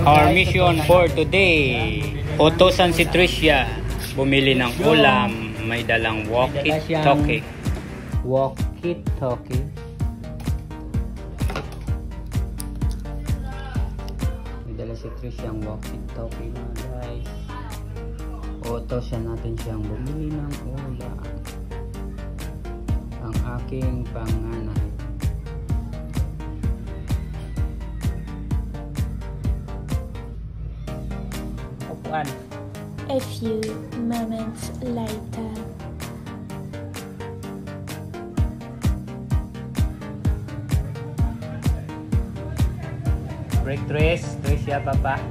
Our mission for today. Utosan si Tricia. Bumili ng ulam. May dalang walkie-talkie. Walkie-talkie. May dala si Tricia ang walkie-talkie mga guys. Utosan natin siyang bumili ng ulam. Ang aking panganay. A few moments later. Break Tricia papa.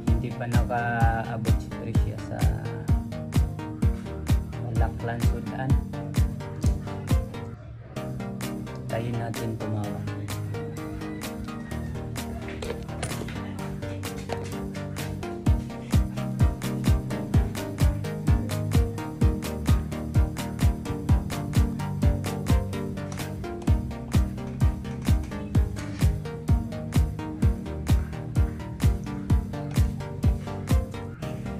Hindi pa nakaabot si Tricia sa Malaklan, Sudan. Tayo natin tumawag.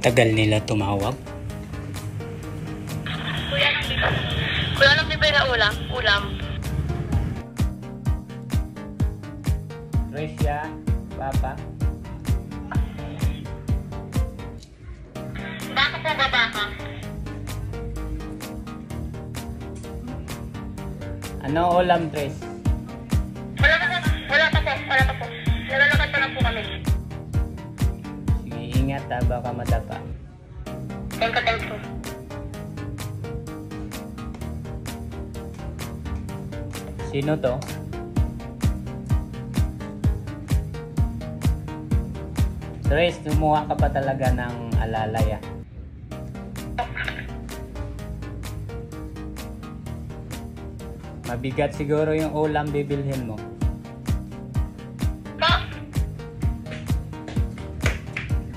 Tagal nila tumawag. Kuya, anong bibili na ulam? Tricia, papa. Baka po ba baka? Ano ulam, Tris? Wala pa po. Nalalakad pa lang po kami. Sige, ingat ha, baka madapa. Thank you. Sino to? Tris, lumuha ka pa talaga ng alalay ah. Mabigat siguro yung ulam bibilhin mo.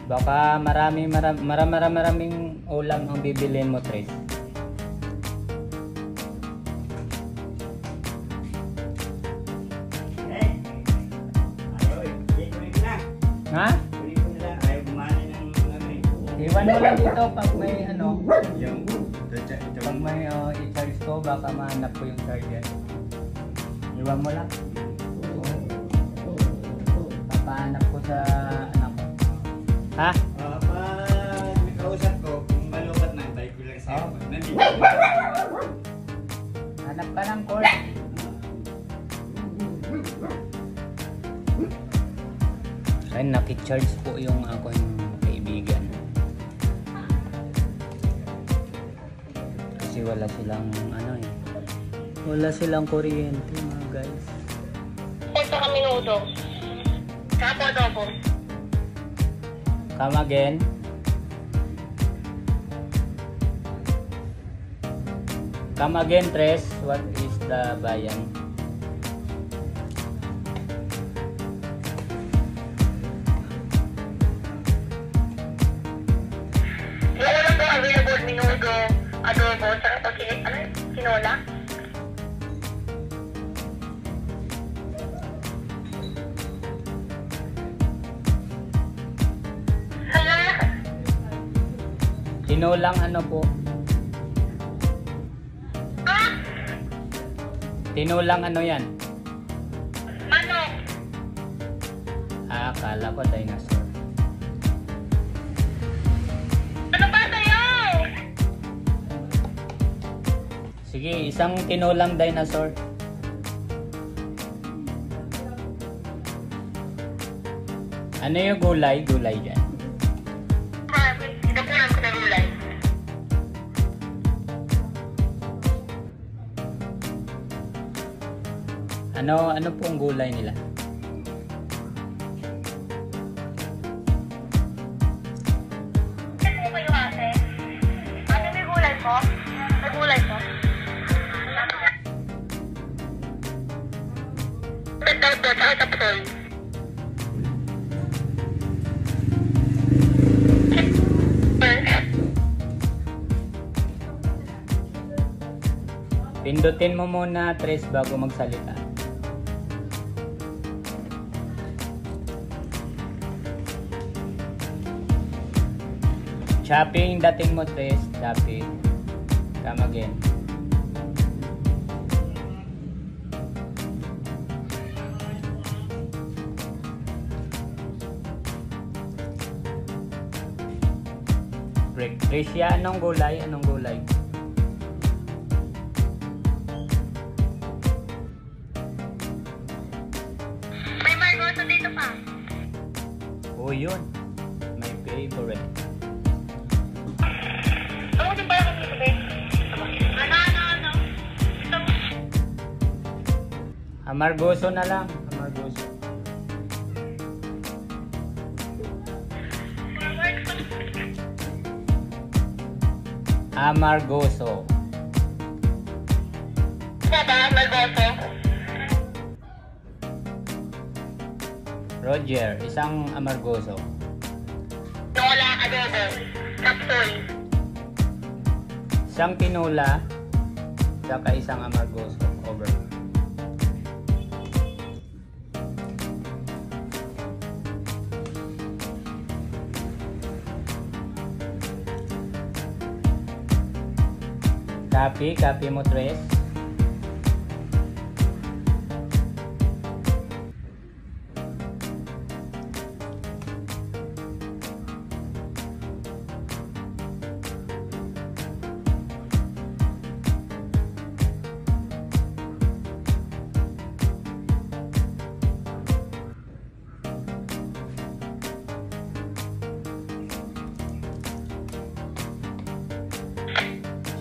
Baka maraming ulam ang bibilhin mo, Tris. Ha? Iwan mo lang dito pag may pag may i-charge ko, baka mahanap ko yung charger. Iwan mo lang. Papahanap ko sa anak ko. Ha? Pag nakausap ko, kung malupat na, tayo ko lang sa'yo. Nandito. Hanap ka ng cord. Ay, nakicharge po yung akong kaibigan. Kasi wala silang wala silang kuryente mga guys. Ito kami nudo. Kapo adobo. Come again. Come again, Tres. What is the bayan? Yung ulam po available, minudo, adobo, saka tinola. Tinolang ano po? Tinolang ano yan? Manok. Akala ko dinosaur. Ano ba sa'yo? Sige, isang tinolang dinosaur. Ano yung gulay? Gulay dyan. Itapunan ko na gulay. Ano pong gulay nila? Ano kayo ate? Ate, may gulay po? May gulay po? Ito po, saka tapon. Pindutin mo muna, Tres, bago magsalita. Chopping dating mo, Tres. Chopping. Come again. Break. Tricia, anong gulay? Anong gulay? May margoso dito pa. Oh, yun. My favorite. Ano din pala kung dito, babe? Ano? Ito. Amargoso na lang. Amargoso. Amargoso. Ano ba? Margoso? Roger, isang amargoso. Nola, adobo. Kapsul. Isang tinola, saka isang amargoso. Over. Copy mo, Tres.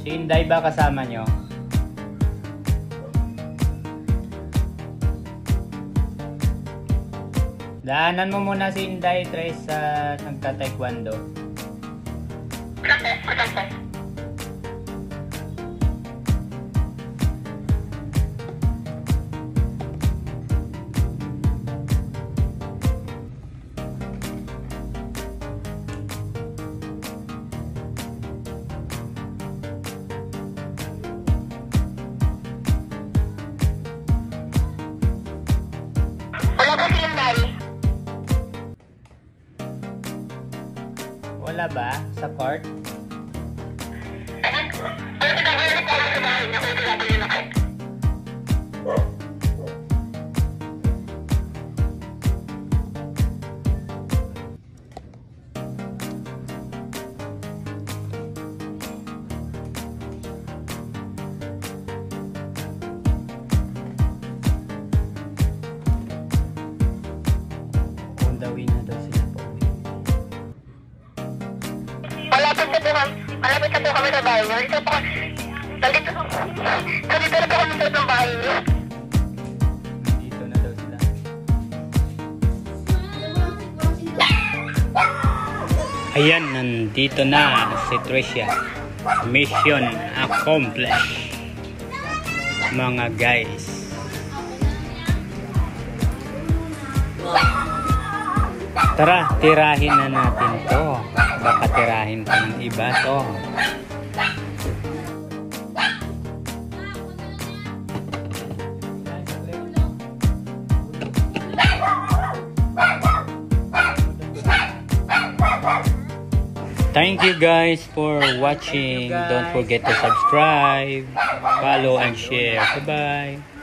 Si Inday ba kasama nyo? Daanan mo muna si Inday, Tres, sa nagka-taekwondo. Kape. Wala ba si Inday? Wala ba? Sa court? Ano tinagalit ko sa bahay niya kung tinatuloy ako? Undawin na daw sila po. Malapit na po kami sa bahay niyo. Nandito na po kami sa ng bahay niyo. Dito na daw sila. Ayan, nandito na si Tricia. Mission accomplished, mga guys. Tara, tirahin na natin to. Baka tirahin pa ng iba to. Thank you guys for watching. Don't forget to subscribe, follow, and share. Bye-bye.